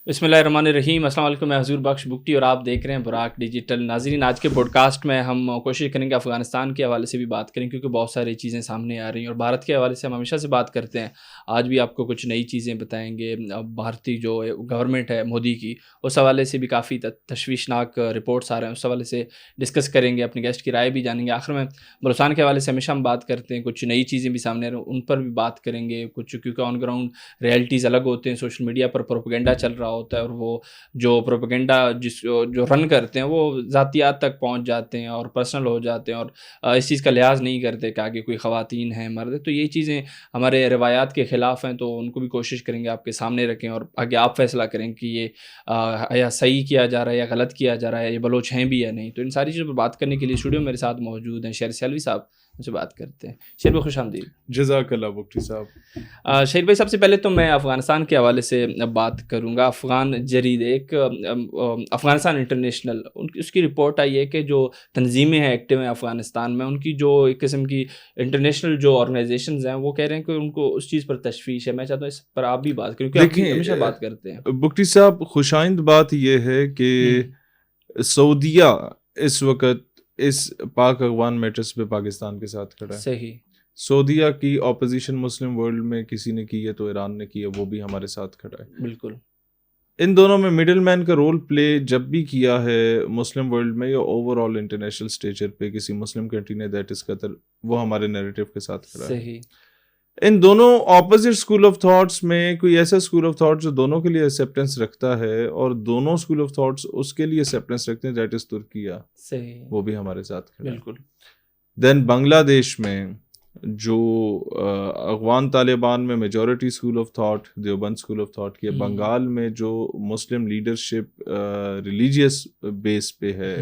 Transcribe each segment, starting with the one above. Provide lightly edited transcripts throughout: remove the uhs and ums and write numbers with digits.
بسم اللہ الرحمن الرحیم. السلام علیکم. میں حضور بخش بگٹی اور آپ دیکھ رہے ہیں براق ڈیجیٹل. ناظرین, آج کے پوڈ کاسٹ میں ہم کوشش کریں گے افغانستان کے حوالے سے بھی بات کریں, کیونکہ بہت ساری چیزیں سامنے آ رہی ہیں, اور بھارت کے حوالے سے ہم ہمیشہ سے بات کرتے ہیں. آج بھی آپ کو کچھ نئی چیزیں بتائیں گے. بھارتی جو گورنمنٹ ہے مودی کی, اس حوالے سے بھی کافی تشویشناک رپورٹس آ رہے ہیں, اس حوالے سے ڈسکس کریں گے, اپنے گیسٹ کی رائے بھی جانیں گے. آخر میں بلوچستان کے حوالے سے ہمیشہ ہم بات کرتے ہیں, کچھ نئی چیزیں بھی سامنے آ رہی ہیں, ان پر بھی بات کریں گے. کچھ کیونکہ آن گراؤنڈ ریئلٹیز الگ ہوتے ہیں, سوشل میڈیا پر پروپیگنڈا چل رہا ہوتا ہے, اور وہ جو پروپیگنڈا جو رن کرتے ہیں وہ ذاتیات تک پہنچ جاتے ہیں اور پرسنل ہو جاتے ہیں, اور اس چیز کا لحاظ نہیں کرتے کہ آگے کوئی خواتین ہیں, مرد ہیں. تو یہ چیزیں ہمارے روایات کے خلاف ہیں, تو ان کو بھی کوشش کریں گے آپ کے سامنے رکھیں, اور آگے آپ فیصلہ کریں کہ یہ یا صحیح کیا جا رہا ہے یا غلط کیا جا رہا ہے, یہ بلوچ ہیں بھی یا نہیں. تو ان ساری چیزوں پر بات کرنے کے لیے اسٹوڈیو میرے ساتھ موجود ہیں شیر سیلوی صاحب, ان سے بات کرتے ہیں. شیر بھائی خوش آمدید. جزاک اللہ بگٹی صاحب. شیر بھائی, سب سے پہلے تو میں افغانستان کے حوالے سے بات کروں گا. افغان جرید ایک افغانستان انٹرنیشنل, اس کی رپورٹ آئی ہے کہ جو تنظیمیں ہیں ایکٹیو ہیں افغانستان میں, ان کی جو ایک قسم کی انٹرنیشنل جو آرگنائزیشنز ہیں وہ کہہ رہے ہیں کہ ان کو اس چیز پر تشویش ہے. میں چاہتا ہوں اس پر آپ بھی بات کریں, کیونکہ آپ ہمیشہ بات کرتے ہیں. بگٹی صاحب, خوشائند بات یہ ہے کہ سعودیہ اس وقت اس پاک افغان میٹرز پہ پاکستان کے ساتھ کھڑا ہے. صحیح. سعودیہ کی اپوزیشن مسلم ورلڈ میں کسی نے کی ہے تو ایران نے کی ہے, وہ بھی ہمارے ساتھ کھڑا ہے. بالکل. ان دونوں میں مڈل مین کا رول پلے جب بھی کیا ہے مسلم ورلڈ میں یا اوور آل انٹرنیشنل اسٹیچر پہ کسی مسلم کنٹری نے, دیٹ از قطر, وہ ہمارے نیریٹو کے ساتھ کھڑا ہے. صحیح. ان دونوں اپوزٹ اسکول آف تھاٹس میں کوئی ایسا اسکول آف تھاٹ جو دونوں کے لیے ایکسیپٹنس رکھتا ہے, اور دونوں اسکول آف تھاٹس اس کے لیے ایکسیپٹنس رکھتے ہیں, دیٹ از ترکیہ. صحیح. وہ بھی ہمارے ساتھ کھڑا ہے. بالکل. دین بنگلہ دیش میں جو افغان طالبان میں majority school of thought Deoband school of thought کی ہے. بنگال میں جو مسلم لیڈرشپ ریلیجیس بیس پہ ہے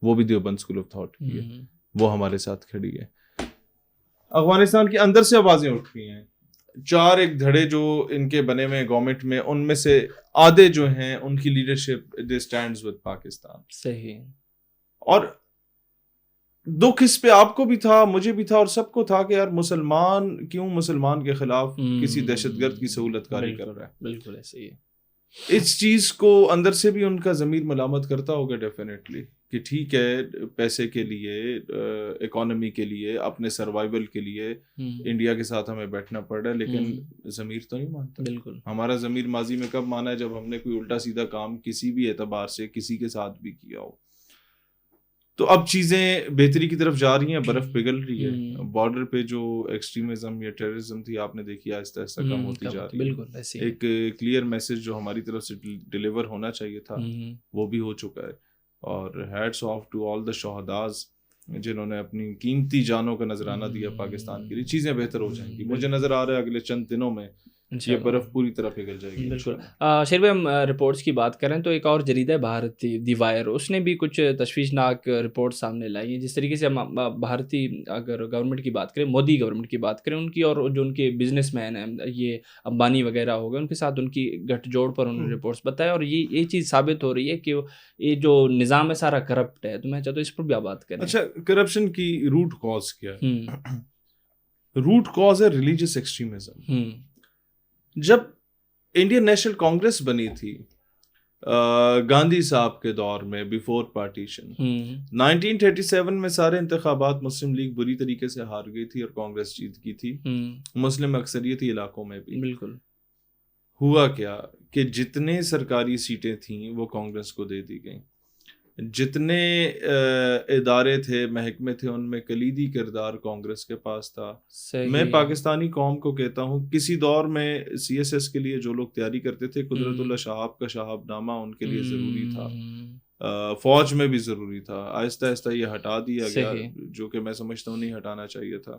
وہ بھی دیوبند اسکول آف تھاٹ کی ہے, وہ ہمارے ساتھ کھڑی ہے. افغانستان کے اندر سے آوازیں اٹھ رہی ہیں, 4 ایک دھڑے جو ان کے بنے ہوئے گورنمنٹ میں, ان میں سے آدھے جو ہیں ان کی leadership they stands with Pakistan. صحیح. اور دکھ اس پہ آپ کو بھی تھا, مجھے بھی تھا, اور سب کو تھا کہ یار مسلمان کیوں مسلمان کے خلاف کسی دہشت گرد کی سہولت کاری کر رہا ہے. بالکل ایسے ہی ہے. اس چیز کو اندر سے بھی ان کا ضمیر ملامت کرتا ہوگا ڈیفینیٹلی, کہ ٹھیک ہے پیسے کے لیے, اکانومی کے لیے, اپنے سروائیول کے لیے انڈیا کے ساتھ ہمیں بیٹھنا پڑ رہا ہے, لیکن ضمیر تو نہیں مانتا. بالکل. ہمارا ضمیر ماضی میں کب مانا ہے؟ جب ہم نے کوئی الٹا سیدھا کام کسی بھی اعتبار سے کسی کے ساتھ بھی کیا ہو. تو اب چیزیں بہتری کی طرف جا رہی ہیں, برف پگھل رہی ہے. بارڈر پہ جو ایکسٹریمزم یا ٹیررزم تھی آپ نے دیکھی آہستہ آہستہ کم ہوتی جا رہی ہے. بالکل ایسے ہی. ایک کلیئر میسج جو ہماری طرف سے ڈیلیور ہونا چاہیے تھا وہ بھی ہو چکا ہے. اور ہیٹس آف ٹو آل دا شہداز جنہوں نے اپنی قیمتی جانوں کا نذرانہ دیا پاکستان کے لیے. چیزیں بہتر ہو جائیں گی, مجھے نظر آ رہا ہے اگلے چند دنوں میں یہ برف پوری طرح پگھل جائے گی. بالکل. شیر بھائی, ہم رپورٹس کی بات کریں تو ایک اور جریدہ ہے بھارتی دی وائر, اس نے بھی کچھ تشویشناک رپورٹ سامنے لائی ہیں. جس طریقے سے ہم بھارتی اگر گورنمنٹ کی بات کریں, مودی گورنمنٹ کی بات کریں, ان کی اور جو ان کے بزنس مین ہیں یہ امبانی وغیرہ ہو گئے, ان کے ساتھ ان کی گٹھ جوڑ پر انہوں نے رپورٹس بتایا, اور یہ چیز ثابت ہو رہی ہے کہ یہ جو نظام ہے سارا کرپٹ ہے. تو میں چاہتا ہوں اس پر بھی آپ بات کریں. اچھا, کرپشن کی روٹ کاز کیا ہے؟ روٹ کاز ہے ریلیجیس ایکسٹریمزم. جب انڈین نیشنل کانگریس بنی تھی گاندھی صاحب کے دور میں, بیفور پارٹیشن 1937 میں سارے انتخابات مسلم لیگ بری طریقے سے ہار گئی تھی اور کانگریس جیت کی تھی, مسلم اکثریتی علاقوں میں بھی. بالکل. ہوا کیا کہ جتنے سرکاری سیٹیں تھیں وہ کانگریس کو دے دی گئیں. جتنے ادارے تھے, محکمے تھے, ان میں کلیدی کردار کانگریس کے پاس تھا. میں پاکستانی قوم کو کہتا ہوں, کسی دور میں سی ایس ایس کے لیے جو لوگ تیاری کرتے تھے, قدرت اللہ شہاب کا شہاب نامہ ان کے لیے ضروری تھا, فوج میں بھی ضروری تھا. آہستہ آہستہ یہ ہٹا دیا گیا, جو کہ میں سمجھتا ہوں نہیں ہٹانا چاہیے تھا.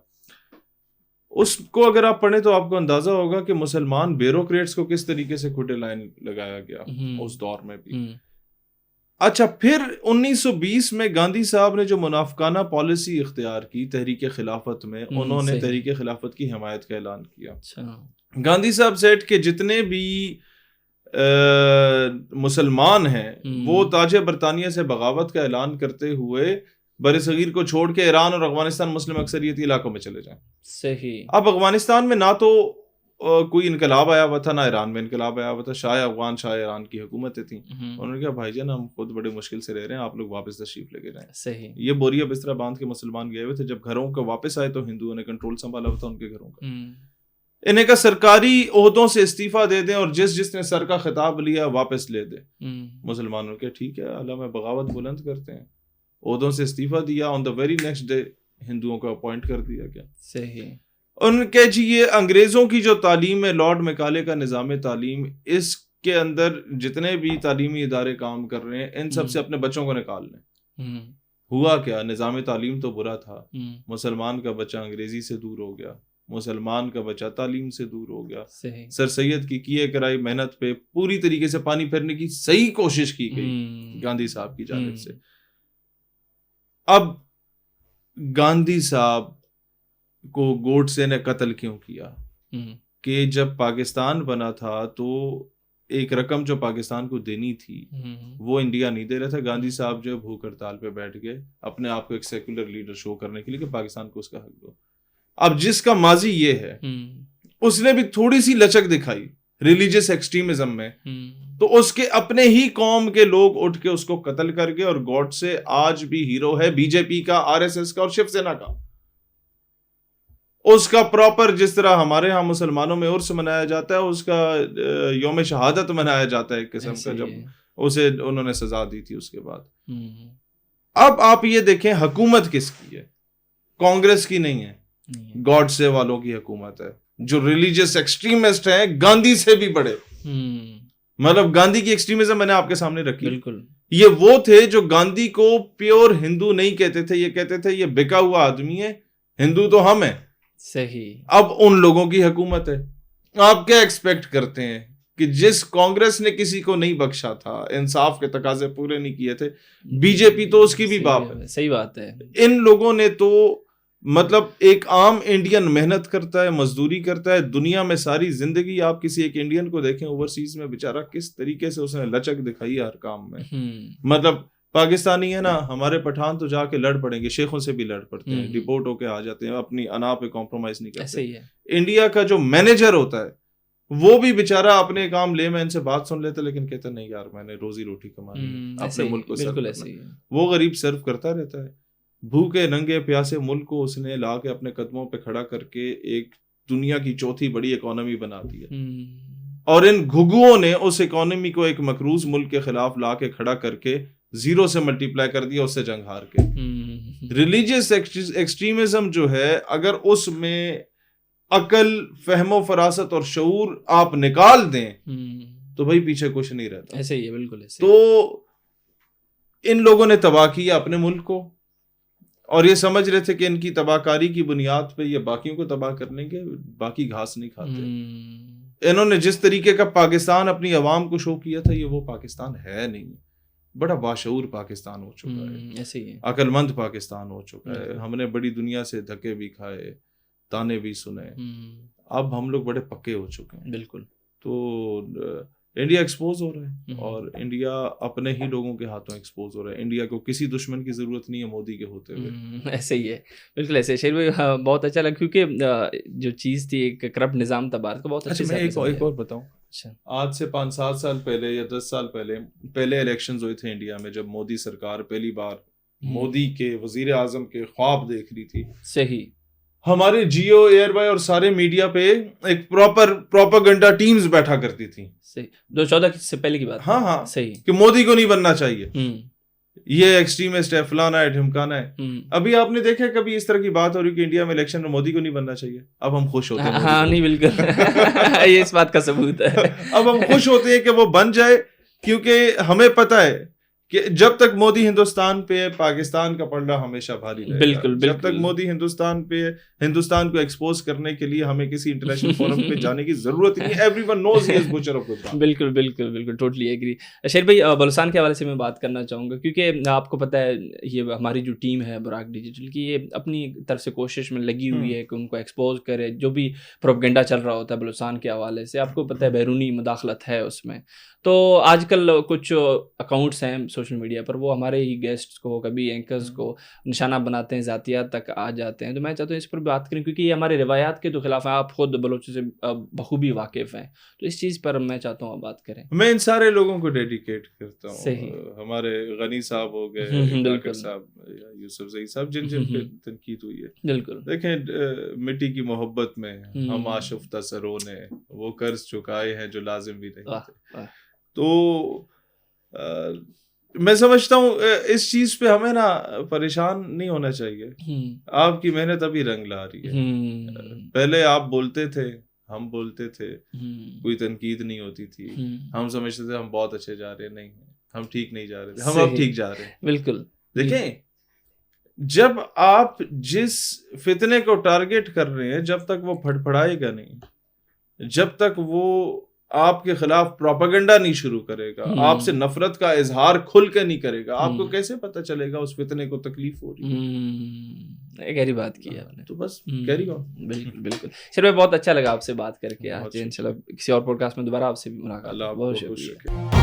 اس کو اگر آپ پڑھیں تو آپ کو اندازہ ہوگا کہ مسلمان بیوروکریٹس کو کس طریقے سے کھوٹے لائن لگایا گیا اس دور میں بھی. اچھا, پھر 1920 میں گاندھی صاحب نے جو منافقانہ پالیسی اختیار کی تحریک خلافت میں, انہوں نے تحریک خلافت کی حمایت کا اعلان کیا. گاندھی صاحب سیٹ کے جتنے بھی مسلمان ہیں وہ تاج برطانیہ سے بغاوت کا اعلان کرتے ہوئے بر صغیر کو چھوڑ کے ایران اور افغانستان مسلم اکثریتی علاقوں میں چلے جائیں. صحیح. اب افغانستان میں نہ تو کوئی انقلاب آیا ہوا تھا، نہ ایران میں انقلاب آیا ہوا تھا. شاہ افغان شاہ ایران کی حکومتیں تھیں. انہوں نے کہا بھائی جان ہم خود بڑے مشکل سے رہ رہے ہیں، آپ لوگ واپس تشریف لے کے جائیں. صحیح. یہ بوریا بستر باندھ کے مسلمان گئے ہوئے تھے، جب گھروں کو واپس آئے تو ہندوؤں نے کنٹرول سنبھالا ہوا تھا ان کے گھروں کا. انہیں کا سرکاری عہدوں سے استعفیٰ دے دیں اور جس نے سر کا خطاب لیا واپس لے دے. مسلمانوں کے ٹھیک ہے اللہ میں بغاوت بلند کرتے ہیں، عہدوں سے استعفیٰ دیا. آن دا ویری نیکسٹ ڈے ہندوؤں کو اپوائنٹ کر دیا گیا. صحیح. ان کے جی یہ انگریزوں کی جو تعلیم ہے، لارڈ میکالے کا نظام تعلیم، اس کے اندر جتنے بھی تعلیمی ادارے کام کر رہے ہیں ان سب سے اپنے بچوں کو نکال لیں. ہوا کیا؟ نظام تعلیم تو برا تھا، مسلمان کا بچہ انگریزی سے دور ہو گیا، مسلمان کا بچہ تعلیم سے دور ہو گیا. سر سید کی کیے کرائی محنت پہ پوری طریقے سے پانی پھیرنے کی صحیح کوشش کی گئی گاندھی صاحب کی جانب سے. اب گاندھی صاحب کو گوڈسے نے قتل کیوں کیا؟ کہ جب پاکستان بنا تھا تو ایک رقم جو پاکستان کو دینی تھی وہ انڈیا نہیں دے رہا تھا. گاندھی صاحب جو بھوک ہڑتال پہ بیٹھ گئے اپنے آپ کو ایک سیکولر لیڈر شو کرنے کے لیے کہ پاکستان کو اس کا حق دو. اب جس کا ماضی یہ ہے اس نے بھی تھوڑی سی لچک دکھائی ریلیجیس ایکسٹریمزم میں، تو اس کے اپنے ہی قوم کے لوگ اٹھ کے اس کو قتل کر گئے. اور گوڈسے آج بھی ہیرو ہے بی جے پی کا، آر ایس ایس کا اور شیو سینا کا. اس کا پراپر جس طرح ہمارے ہاں مسلمانوں میں عرس منایا جاتا ہے، اس کا یوم شہادت منایا جاتا ہے ایک قسم کا، جب اسے انہوں نے سزا دی تھی اس کے بعد. اب آپ یہ دیکھیں حکومت کس کی ہے؟ کانگریس کی نہیں ہے، گاڈسے والوں کی حکومت ہے جو ریلیجیس ایکسٹریمسٹ ہیں، گاندھی سے بھی بڑے. مطلب گاندھی کی ایکسٹریمزم میں نے آپ کے سامنے رکھی. بالکل یہ وہ تھے جو گاندھی کو پیور ہندو نہیں کہتے تھے، یہ کہتے تھے یہ بکا ہوا آدمی ہے، ہندو تو ہم ہیں. صحیح. اب ان لوگوں کی حکومت ہے. آپ کیا ایکسپیکٹ کرتے ہیں کہ جس کانگریس نے کسی کو نہیں بخشا تھا، انصاف کے تقاضے پورے نہیں کیے تھے، بی جے پی تو اس کی بھی باپ ہے. صحیح بات ہے. ان لوگوں نے تو مطلب ایک عام انڈین محنت کرتا ہے، مزدوری کرتا ہے دنیا میں ساری زندگی. آپ کسی ایک انڈین کو دیکھیں اوورسیز میں، بیچارہ کس طریقے سے اس نے لچک دکھائی ہر کام میں. مطلب پاکستانی ہے نا، ہمارے پٹھان تو جا کے لڑ پڑیں گے، شیخوں سے بھی لڑ پڑتے ہیں، ڈپورٹ ہو کے آ جاتے ہیں، اپنی انا پہ کمپرومائز نہیں کرتے. انڈیا کا جو مینیجر ہوتا ہے وہ بھی بیچارہ اپنے کام لے میں ان سے بات سن لیتا، لیکن کہتا نہیں یار میں نے روزی روٹی کمانی ہے، اپنے ملک کو سرو کرنا. وہ غریب سرو کرتا رہتا ہے. بھوکے ننگے پیاسے ملک کو اس نے لا کے اپنے قدموں پہ کھڑا کر کے ایک دنیا کی چوتھی بڑی اکانومی بنا دی ہے. اور ان گھگوؤں نے اس اکانومی کو ایک مقروض ملک کے خلاف لا کے کھڑا کر کے زیرو سے ملٹیپلائی کر دیا، اس سے جنگ ہار کے. ریلیجیس ایکسٹریمزم جو ہے اگر اس میں عقل، فہم و فراست اور شعور آپ نکال دیں تو بھائی پیچھے کچھ نہیں رہتا. ایسے ہی ہے، بالکل ایسے. تو ان لوگوں نے تباہ کیا اپنے ملک کو، اور یہ سمجھ رہے تھے کہ ان کی تباہ کاری کی بنیاد پہ یہ باقیوں کو تباہ کرنے کے، باقی گھاس نہیں کھاتے. انہوں نے جس طریقے کا پاکستان اپنی عوام کو شو کیا تھا، یہ وہ پاکستان ہے نہیں. بڑا باشعور پاکستان ہو چکا ہے، ایسے ہی عقل مند پاکستان ہو چکا ہے. ہم نے بڑی دنیا سے دھکے بھی کھائے، تانے بھی سنے، اب ہم لوگ بڑے پکے ہو چکے ہیں. بالکل. تو انڈیا ایکسپوز ہو رہا ہے، اور انڈیا اپنے ہی لوگوں کے ہاتھوں ایکسپوز ہو رہا ہے. انڈیا کو کسی دشمن کی ضرورت نہیں ہے مودی کے ہوتے ہوئے. ایسے ہی ہے، بالکل ایسے. شیر بھائی بہت اچھا لگا، کیونکہ جو چیز تھی ایک کرپٹ نظام تھا بھارت کا، بہت اچھا. میں ایک اور بتاؤں، آج سے 5-7 سال پہلے یا 10 سال پہلے الیکشنز ہوئے تھے انڈیا میں، جب مودی سرکار پہلی بار مودی کے وزیر اعظم کے خواب دیکھ رہی تھی. صحیح. ہمارے جیو ایئر بائی اور سارے میڈیا پہ ایک پروپیگنڈا ٹیمز بیٹھا کرتی تھی. صحیح. 2014 سے پہلے کی بات. ہاں صحیح، کہ مودی کو نہیں بننا چاہیے، یہ ایکسٹریمسٹ ہے، فلانا ہے، ڈھمکانا ہے. ابھی آپ نے دیکھا کبھی اس طرح کی بات ہو رہی کہ انڈیا میں الیکشن میں مودی کو نہیں بننا چاہیے؟ اب ہم خوش ہوتے ہیں. ہاں نہیں، بالکل یہ اس بات کا ثبوت ہے. اب ہم خوش ہوتے ہیں کہ وہ بن جائے، کیونکہ ہمیں پتہ ہے کہ جب تک مودی ہندوستان پہ، پاکستان کا پلڑا ہمیشہ بھاری رہے گا. بالکل. جب تک مودی ہندوستان پہ، ہندوستان کو ایکسپوز کرنے کے لیے ہمیں کسی انٹرنیشنل فورم پہ جانے کی ضرورت نہیں. Every one knows he is Butcher of Gujarat. بالکل بالکل بالکل، ٹوٹلی ایگری. شیر بھائی بلوچستان کے حوالے سے میں بات کرنا چاہوں گا، کیونکہ آپ کو پتہ ہے یہ ہماری جو ٹیم ہے براک ڈیجیٹل کی، یہ اپنی طرف سے کوشش میں لگی ہوئی ہے کہ ان کو ایکسپوز کرے. جو بھی پروپیگنڈا چل رہا ہوتا ہے بلوچستان کے حوالے سے، آپ کو پتہ ہے بیرونی مداخلت ہے اس میں. تو آج کل کچھ اکاؤنٹس ہیں سوشل میڈیا پر وہ ہمارے ہی گیسٹس کو, کبھی اینکرز کو نشانہ بناتے ہیں, ذاتیات تک آ جاتے ہیں. تو میں چاہتا ہوں اس پر بات کریں کیونکہ یہ ہمارے روایات کے تو خلاف ہیں. آپ خود بلوچوں سے بخوبی واقف ہیں, تو اس چیز پر میں چاہتا ہوں آپ بات کریں. میں ان سارے لوگوں کو ڈیڈیکیٹ کرتا ہوں. صحیح. ہمارے غنی صاحب ہو گئے, ڈاکٹر صاحب, یوسف زئی صاحب, جن پہ تنقید ہوئی ہے. بالکل. دیکھیں مٹی کی محبت میں ہم آشفتہ سروں نے وہ قرض چکائے ہیں جو لازم بھی نہیں تھے. تو میں سمجھتا ہوں اس چیز پہ ہمیں نا پریشان نہیں ہونا چاہیے. آپ کی محنت ابھی رنگ لا رہی ہے. پہلے آپ بولتے تھے, ہم بولتے تھے, کوئی تنقید نہیں ہوتی تھی, ہم سمجھتے تھے ہم بہت اچھے جا رہے, نہیں ہم ٹھیک نہیں جا رہے تھے, ہم اب ٹھیک جا رہے ہیں. بالکل. دیکھیں جب آپ جس فتنے کو ٹارگٹ کر رہے ہیں, جب تک وہ پھڑ پھڑائے گا نہیں, جب تک وہ آپ کے خلاف پروپیگنڈا نہیں شروع کرے گا, آپ سے نفرت کا اظہار کھل کے نہیں کرے گا, آپ کو کیسے پتہ چلے گا اس فتنے کو تکلیف ہو رہی ہے. گہری بات کی آپ نے. تو بس کہہ رہا ہوں. بالکل بالکل. چلیے بہت اچھا لگا آپ سے بات کر کے. آج انشاءاللہ کسی اور پوڈ کاسٹ میں دوبارہ آپ سے بھی ملاقات. بہت شکریہ.